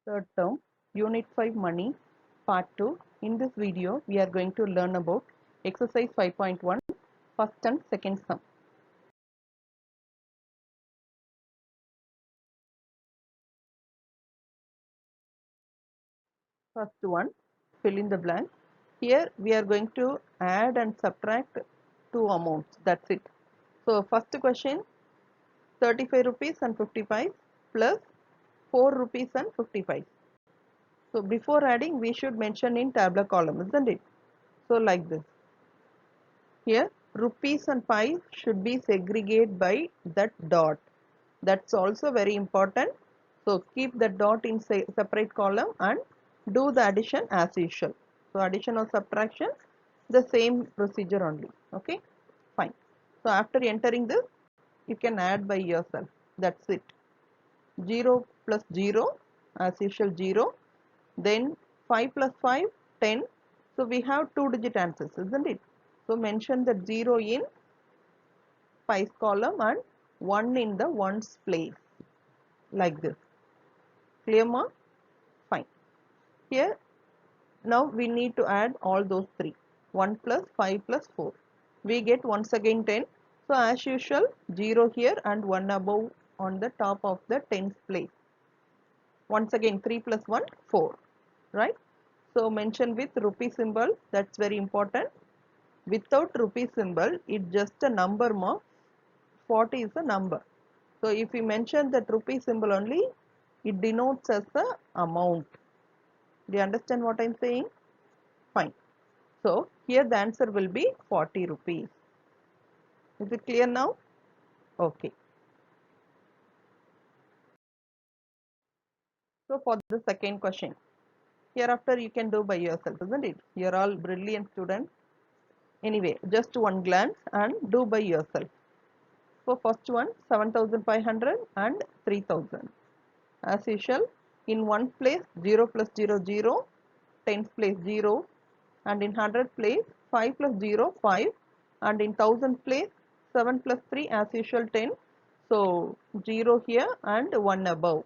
Third term, Unit 5 Money, Part 2. In this video, we are going to learn about Exercise 5.1, first and second sum. First one, fill in the blank. Here we are going to add and subtract two amounts. That's it. So first question, 35 rupees and 55 plus 4 rupees and 55. So before adding, we should mention in tabular column, isn't it? So like this. Here rupees and pies should be segregated by that dot. That's also very important. So keep the dot in separate column and do the addition as usual. So addition or subtraction, the same procedure only. Okay, fine. So after entering this, you can add by yourself. That's it. 0 plus 0 as usual 0. Then 5 plus 5, 10. So we have two digit answers, isn't it? So mention the 0 in pies column and 1 in the ones place, like this. Clear, ma? Fine. Here now we need to add all those three. 1 plus 5 plus 4. We get once again 10. So as usual 0 here and 1 above on the top of the tens place. Once again 3 plus 1, 4. Right? So mention with rupee symbol. That's very important. Without rupee symbol, it's just a number, ma. 40 is a number. So if we mention that rupee symbol only, it denotes as the amount. Do you understand what I'm saying? Fine. So here the answer will be 40 rupees. Is it clear now? Okay. So for the second question, hereafter you can do by yourself, isn't it? You're all brilliant students. Anyway, just one glance and do by yourself. So first one, 7,500 and 3,000. As usual, in one place 0 plus 0, 0, tens place 0, and in hundred place 5 plus 0, 5, and in thousand place 7 plus 3 as usual 10. So 0 here and 1 above.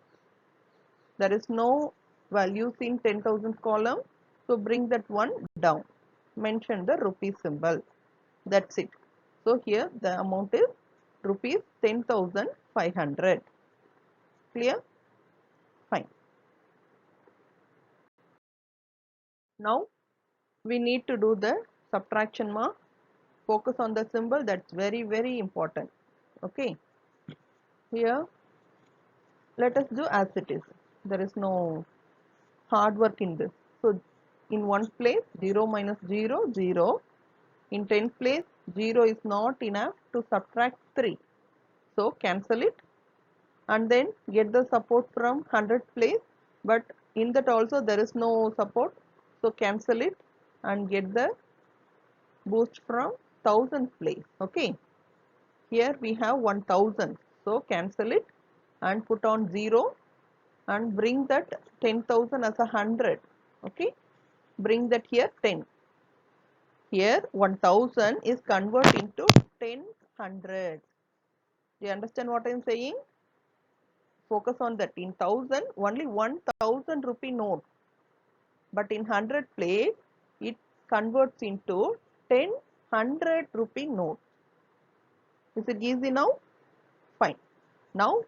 There is no values in 10,000 column, so bring that one down. Mention the rupee symbol. That's it. So here the amount is rupees 10,500. Clear? Fine. Now we need to do the subtraction mark. Focus on the symbol. That's very important. Okay. Here let us do as it is. There is no hard work in this. So in one place 0 minus 0, 0. In 10th place 0 is not enough to subtract 3. So cancel it and then get the support from 100th place, but in that also there is no support. So cancel it and get the boost from 1000th place. Okay. Here we have 1000. So cancel it and put on 0 and bring that 10,000 as a 100. Okay. Bring that here 10. Here 1000 is converted into 1000. Do you understand what I am saying? Focus on that. In 1000, only 1000 rupee note. But in 100 place, it converts into 10 rupee note. Is it easy now? Fine. Now,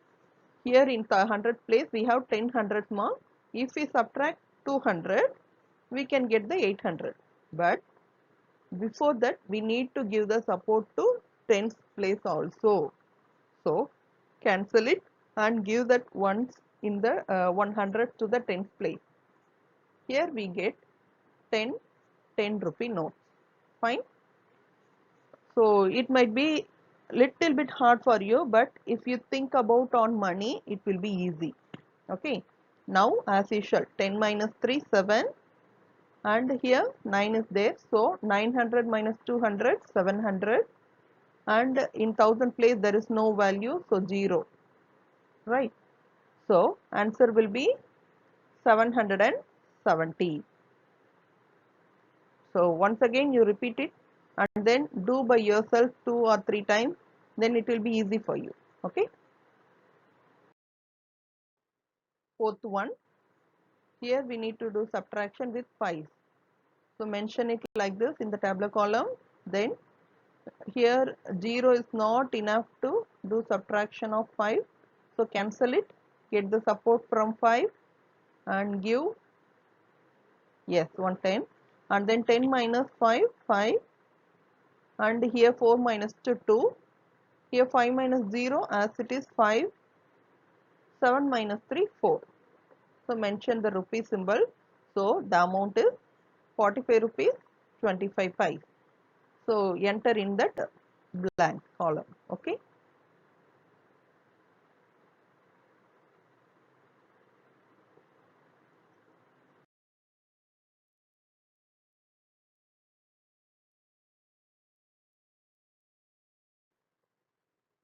here in the 100 place, we have 10 hundred mark. If we subtract 200, we can get the 800. But before that, we need to give the support to 10th place also. So, cancel it and give that once in the 100 to the 10th place. Here we get 10 rupee notes. Fine. So it might be little bit hard for you, but if you think about on money, it will be easy. Okay. Now as usual, 10 minus 3, 7, and here 9 is there. So 900 minus 200, 700, and in 1000 place there is no value, so 0. Right. So answer will be 770. So once again you repeat it and then do by yourself 2 or 3 times, then it will be easy for you. Okay. Fourth one, Here we need to do subtraction with 5. So mention it like this in the tabular column. Then here 0 is not enough to do subtraction of 5. So cancel it. Get the support from 5 and give, yes, 110. And then 10 minus 5, 5. And here 4 minus 2. Here 5 minus 0 as it is 5. 7 minus 3, 4. So mention the rupee symbol. So the amount is 45 rupees 25 paise. So enter in that blank column. Okay.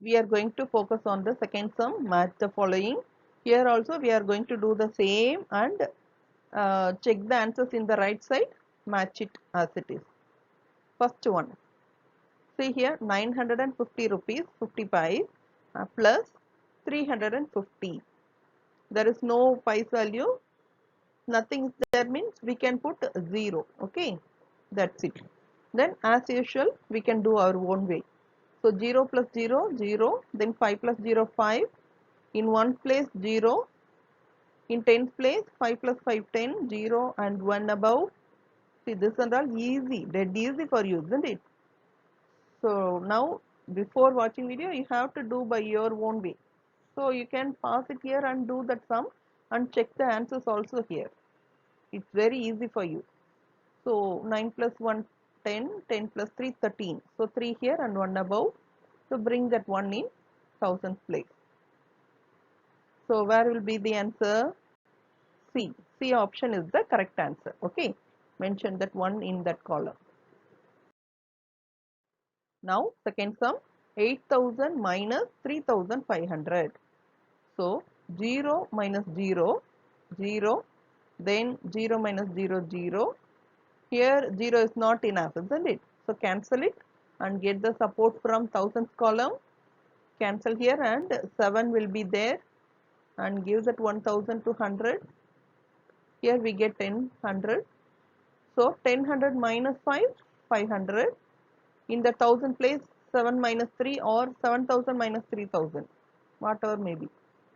We are going to focus on the second sum, match the following. Here also we are going to do the same and check the answers in the right side, match it as it is. First one, see here 950 rupees 50 paise plus 350. There is no paise value, nothing is there, means we can put 0. Okay, that's it. Then as usual we can do our own way. So 0 plus 0, 0, then 5 plus 0, 5. In one place 0, in tens place 5 plus 5, 10, 0 and 1 above. See, this and all easy, dead easy for you, isn't it? So now before watching video you have to do by your own way. So you can pause it here and do that sum and check the answers also here. It's very easy for you. So 9 plus 1, 10, 10 plus 3, 13. So 3 here and 1 above. So bring that 1 in thousands place. So where will be the answer? C. C option is the correct answer. Okay. Mention that 1 in that column. Now second sum, 8000 minus 3500. So 0 minus 0, 0. Then 0 minus 0, 0. Here 0 is not enough, isn't it? So cancel it and get the support from thousands column. Cancel here and 7 will be there and give that 1000 to 100. Here we get 1000. So 1000 minus 5, 500. In the 1000 place 7 minus 3 or 7000 minus 3000. Whatever may be.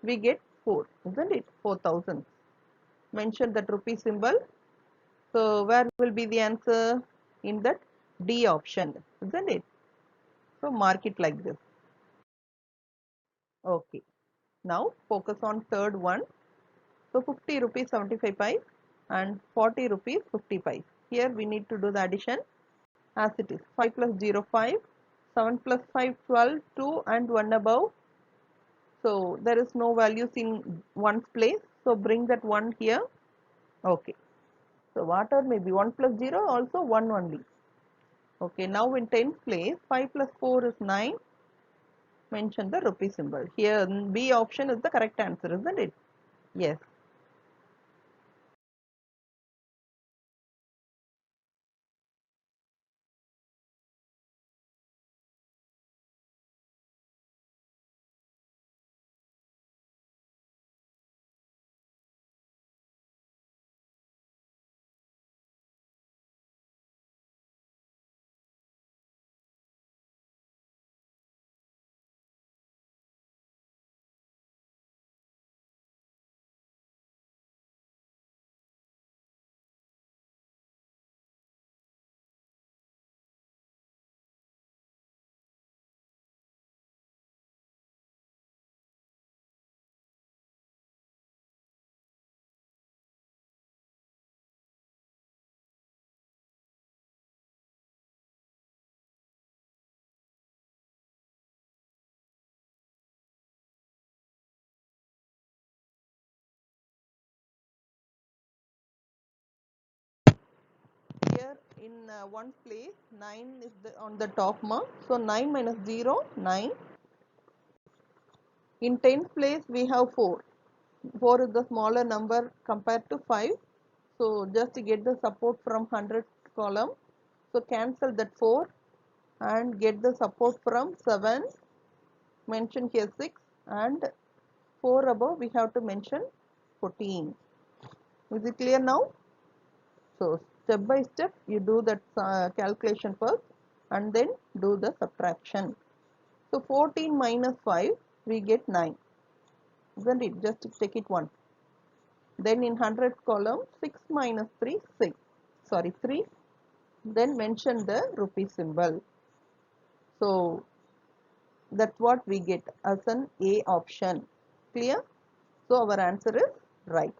We get 4, isn't it? 4000. Mention that rupee symbol. So where will be the answer? In that D option, isn't it? So mark it like this. Okay. Now focus on third one. So 50 rupees 75 paise and 40 rupees 50 paise. Here we need to do the addition as it is. 5 plus 0, 5. 7 plus 5, 12, 2 and 1 above. So there is no values in one's place. So bring that 1 here. Okay. So whatever may be 1 plus 0 also 1 only. Okay. Now in 10th place 5 plus 4 is 9. Mention the rupee symbol. Here B option is the correct answer, isn't it? Yes. Here in one's place 9 is on the top mark. So 9 minus 0, 9. In 10th place we have 4. 4 is the smaller number compared to 5. So just to get the support from 100 column. So cancel that 4 and get the support from 7. Mention here 6 and 4 above we have to mention 14. Is it clear now? So step by step you do that calculation first and then do the subtraction. So 14 minus 5 we get 9, isn't it? Just take it once. Then in 100 column 6 minus 3 6, sorry 3. Then mention the rupee symbol. So that's what we get as an A option. Clear? So our answer is right.